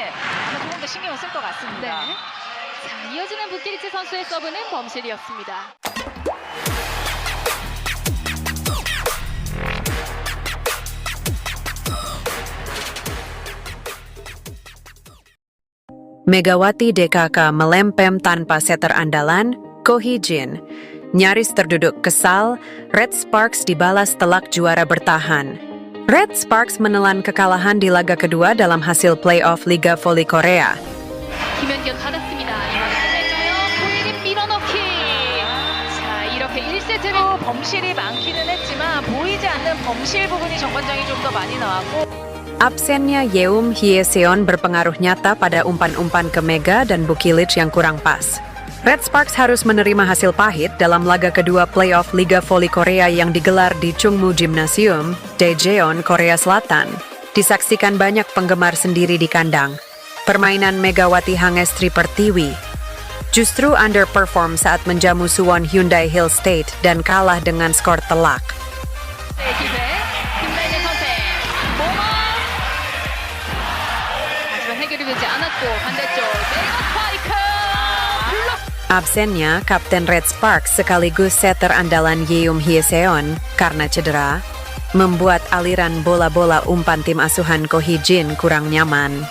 조금 더 신경을 쓸 것 네. 같습니다. 자, 이어지는 부키리치 선수의 서브는 범실이었습니다. Megawati DKK melempem tanpa setter andalan, Ko Hee-jin. Nyaris terduduk kesal, Red Sparks dibalas telak juara bertahan. Red Sparks menelan kekalahan di laga kedua dalam hasil playoff Liga Voli Korea. 김연경 받았습니다. 이번에 끝낼까요? 고일이 밀어넣기. 자, 이렇게 1세트를 범실이 많기는 했지만 보이지 않는 범실 부분이 정관장이 좀 더 많이 나왔고 Absennya Yeum Hyeseon berpengaruh nyata pada umpan-umpan ke Mega dan Bukilich yang kurang pas. Red Sparks harus menerima hasil pahit dalam laga kedua playoff Liga Voli Korea yang digelar di Chungmu Gymnasium, Daejeon, Korea Selatan. Disaksikan banyak penggemar sendiri di kandang. Permainan Megawati Hangestri Pertiwi justru underperform saat menjamu Suwon Hyundai Hill State dan kalah dengan skor telak. 기회. 김다인의 선택. 모마. 하지만 해결이 되지 않았고 반대쪽 메가 스파이크. 블록. Absennya Kapten Red Sparks sekaligus setter andalan Yeum Hyeseon karena cedera, membuat aliran bola-bola umpan tim asuhan Ko Hee-jin kurang nyaman.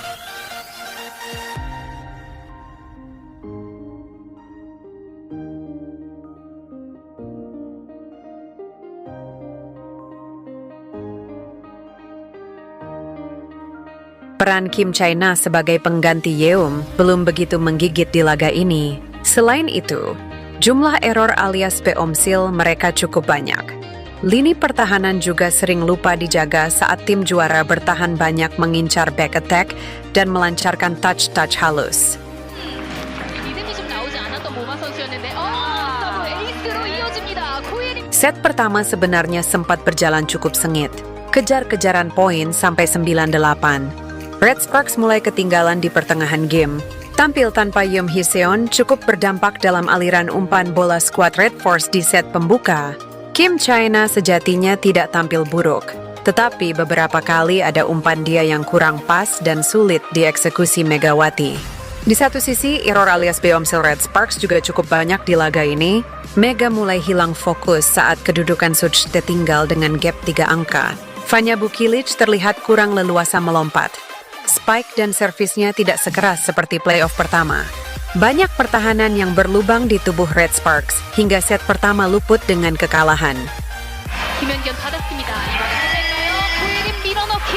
Peran Kim Chae-na sebagai pengganti Yeum belum begitu menggigit di laga ini. Selain itu, jumlah error alias peomsil mereka cukup banyak. Lini pertahanan juga sering lupa dijaga saat tim juara bertahan banyak mengincar back attack dan melancarkan touch-touch halus. 리듬이 좀 나오지 않았던 모마 선수였는데 서브 에이스로 이어집니다. 고일이 Set pertama sebenarnya sempat berjalan cukup sengit. Kejar-kejaran poin sampai 9-8. Red Sparks mulai ketinggalan di pertengahan game. Tampil tanpa Yeum Hyeseon cukup berdampak dalam aliran umpan bola skuad Red Force di set pembuka. Kim Chae-na sejatinya tidak tampil buruk, tetapi beberapa kali ada umpan dia yang kurang pas dan sulit dieksekusi Megawati. Di satu sisi, error alias peomsil Red Sparks juga cukup banyak di laga ini. Mega mulai hilang fokus saat kedudukan Such tertinggal dengan gap 3 angka. Vanya Bukilich terlihat kurang leluasa melompat. Spike dan servisnya tidak sekeras seperti playoff pertama. Banyak pertahanan yang berlubang di tubuh Red Sparks hingga set pertama luput dengan kekalahan. 김연경 받았습니다. 이번에 끝낼까요? 고일이 밀어넣기.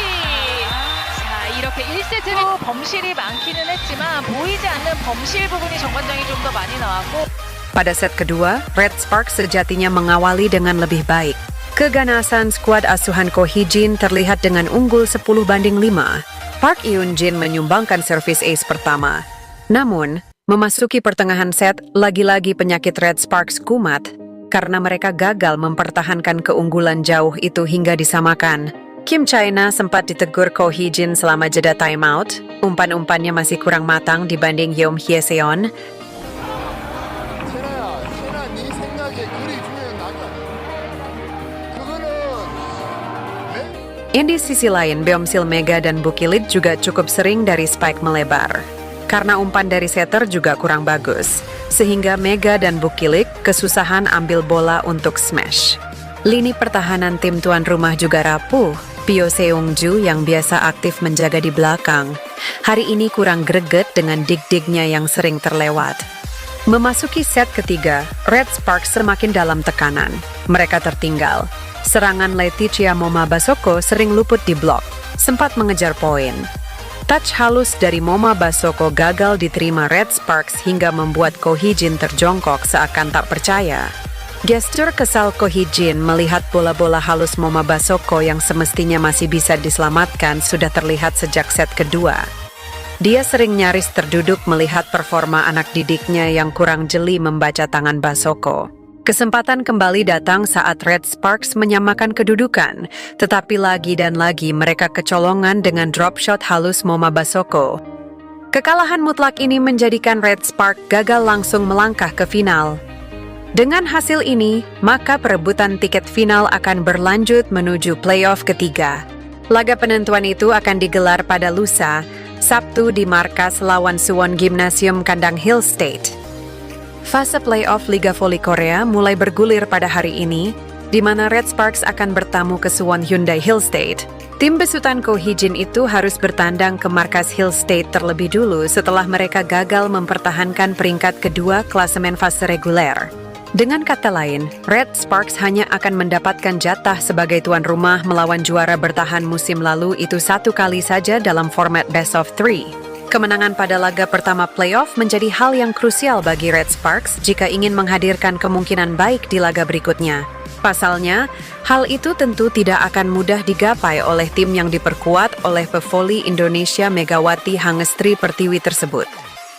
자, 이렇게 1세트를 범실이 많기는 했지만 보이지 않는 범실 부분이 정관장이 좀 더 많이 나왔고 Pada set kedua, Red Sparks sejatinya mengawali dengan lebih baik. Keganasan skuad asuhan Ko Hee-jin terlihat dengan unggul 10-5. Park Eun-jin menyumbangkan servis ace pertama. Namun, memasuki pertengahan set, lagi-lagi penyakit Red Sparks kumat karena mereka gagal mempertahankan keunggulan jauh itu hingga disamakan. Kim Chae-na sempat ditegur Ko Hee-jin selama jeda timeout. Umpan-umpannya masih kurang matang dibanding Yeum Hyeseon. 세나야, 네 생각에 그리 중요한 나가. 그거는 Di sisi lain, Beomsil Mega dan Bukilit juga cukup sering dari spike melebar. Karena umpan dari setter juga kurang bagus, sehingga Mega dan Bukilit kesusahan ambil bola untuk smash. Lini pertahanan tim tuan rumah juga rapuh. Pyo Seung-ju yang biasa aktif menjaga di belakang, hari ini kurang greget dengan dig-dignya yang sering terlewat. Memasuki set ketiga, Red Sparks semakin dalam tekanan. Mereka tertinggal. Serangan Leticia Moma Basoko sering luput di blok, sempat mengejar poin. Touch halus dari Moma Basoko gagal diterima Red Sparks hingga membuat Ko Hee-jin terjongkok seakan tak percaya. Gestur kesal Ko Hee-jin melihat bola-bola halus Moma Basoko yang semestinya masih bisa diselamatkan sudah terlihat sejak set kedua. Dia sering nyaris terduduk melihat performa anak didiknya yang kurang jeli membaca tangan Basoko. Kesempatan kembali datang saat Red Sparks menyamakan kedudukan, tetapi lagi dan lagi mereka kecolongan dengan drop shot halus Moma Basoko. Kekalahan mutlak ini menjadikan Red Spark gagal langsung melangkah ke final. Dengan hasil ini, maka perebutan tiket final akan berlanjut menuju playoff ketiga. Laga penentuan itu akan digelar pada lusa, Sabtu di markas lawan Suwon Gymnasium kandang Hill State. Fase playoff Liga Voli Korea mulai bergulir pada hari ini, di mana Red Sparks akan bertamu ke Suwon Hyundai Hill State. Tim besutan Ko Hee-jin itu harus bertandang ke markas Hill State terlebih dulu setelah mereka gagal mempertahankan peringkat kedua klasemen fase reguler. Dengan kata lain, Red Sparks hanya akan mendapatkan jatah sebagai tuan rumah melawan juara bertahan musim lalu itu satu kali saja dalam format best of three. Kemenangan pada laga pertama playoff menjadi hal yang krusial bagi Red Sparks jika ingin menghadirkan kemungkinan baik di laga berikutnya. Pasalnya, hal itu tentu tidak akan mudah digapai oleh tim yang diperkuat oleh pevoli Indonesia Megawati Hangestri Pertiwi tersebut.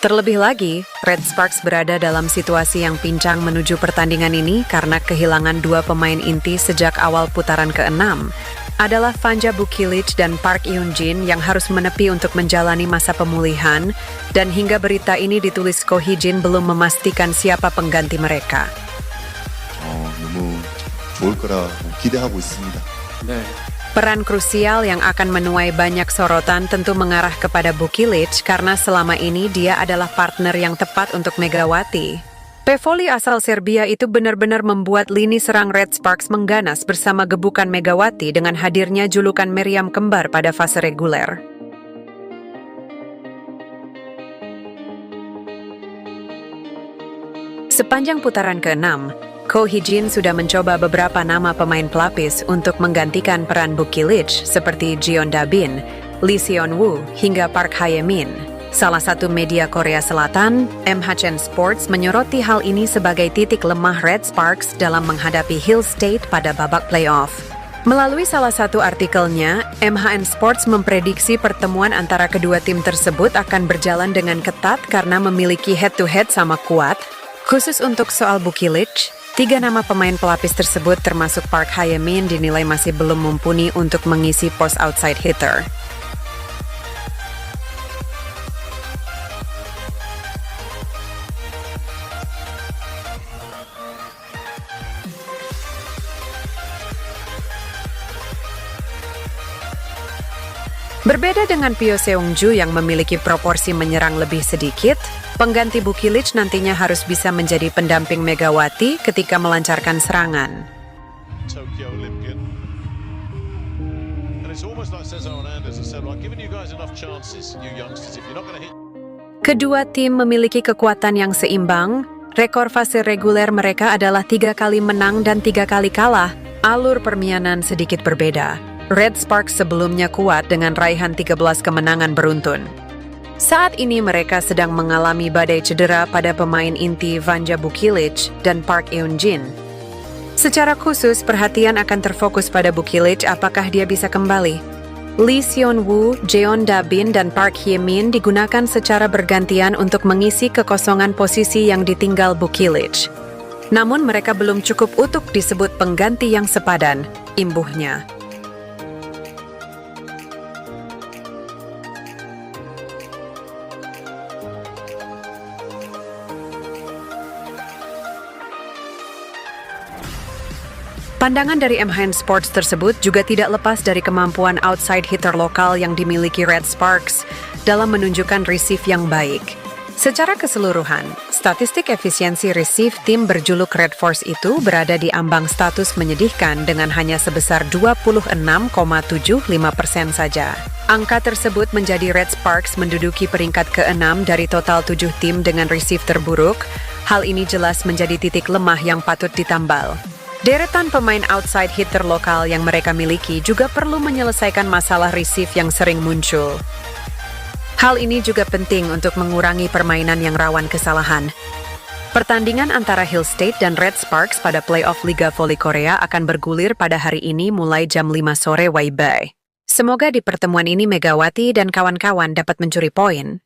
Terlebih lagi, Red Sparks berada dalam situasi yang pincang menuju pertandingan ini karena kehilangan dua pemain inti sejak awal putaran ke-6. Adalah Vanja Bukilic dan Park Eun-jin yang harus menepi untuk menjalani masa pemulihan, dan hingga berita ini ditulis Ko Hee-jin belum memastikan siapa pengganti mereka. 너무 좋을 거라 기대하고 있습니다. 네. Peran krusial yang akan menuai banyak sorotan tentu mengarah kepada Bukilic karena selama ini dia adalah partner yang tepat untuk Megawati. Pevoli asal Serbia itu benar-benar membuat lini serang Red Sparks mengganas bersama gebukan Megawati dengan hadirnya julukan meriam kembar pada fase reguler. Sepanjang putaran ke-6, Ko Hee-jin sudah mencoba beberapa nama pemain pelapis untuk menggantikan peran Bukilic seperti Jeon Da-bin, Lee Seon-woo, hingga Park Hae-min. Salah satu media Korea Selatan, MHN Sports, menyoroti hal ini sebagai titik lemah Red Sparks dalam menghadapi Hill State pada babak playoff. Melalui salah satu artikelnya, MHN Sports memprediksi pertemuan antara kedua tim tersebut akan berjalan dengan ketat karena memiliki head-to-head sama kuat. Khusus untuk soal Bukilic, 3 nama pemain pelapis tersebut termasuk Park Hae-min dinilai masih belum mumpuni untuk mengisi pos outside hitter. Berbeda dengan Pyo Seung-ju yang memiliki proporsi menyerang lebih sedikit, pengganti Bukilic nantinya harus bisa menjadi pendamping Megawati ketika melancarkan serangan. Tokyo Olympian. And it's almost like Cesar Hernandez has said, "I've given you guys enough chances, you youngsters. If you're not going to hit." Kedua tim memiliki kekuatan yang seimbang. Rekor fase reguler mereka adalah 3 kali menang dan 3 kali kalah. Alur permainan sedikit berbeda. Red Sparks sebelumnya kuat dengan raihan 13 kemenangan beruntun. Saat ini mereka sedang mengalami badai cedera pada pemain inti Vanja Bukilic dan Park Eun-jin. Secara khusus, perhatian akan terfokus pada Bukilic apakah dia bisa kembali. Lee Seon-woo, Jeon Da-bin, dan Park Hae-min digunakan secara bergantian untuk mengisi kekosongan posisi yang ditinggal Bukilic. Namun mereka belum cukup untuk disebut pengganti yang sepadan, imbuhnya. Pandangan dari MHN Sports tersebut juga tidak lepas dari kemampuan outside hitter lokal yang dimiliki Red Sparks dalam menunjukkan receive yang baik. Secara keseluruhan, statistik efisiensi receive tim berjuluk Red Force itu berada di ambang status menyedihkan dengan hanya sebesar 26,75% saja. Angka tersebut menjadi Red Sparks menduduki peringkat ke-6 dari total 7 tim dengan receive terburuk. Hal ini jelas menjadi titik lemah yang patut ditambal. Deretan pemain outside hitter lokal yang mereka miliki juga perlu menyelesaikan masalah receive yang sering muncul. Hal ini juga penting untuk mengurangi permainan yang rawan kesalahan. Pertandingan antara Hill State dan Red Sparks pada playoff Liga Voli Korea akan bergulir pada hari ini mulai jam 5 sore WIB. Semoga di pertemuan ini Megawati dan kawan-kawan dapat mencuri poin.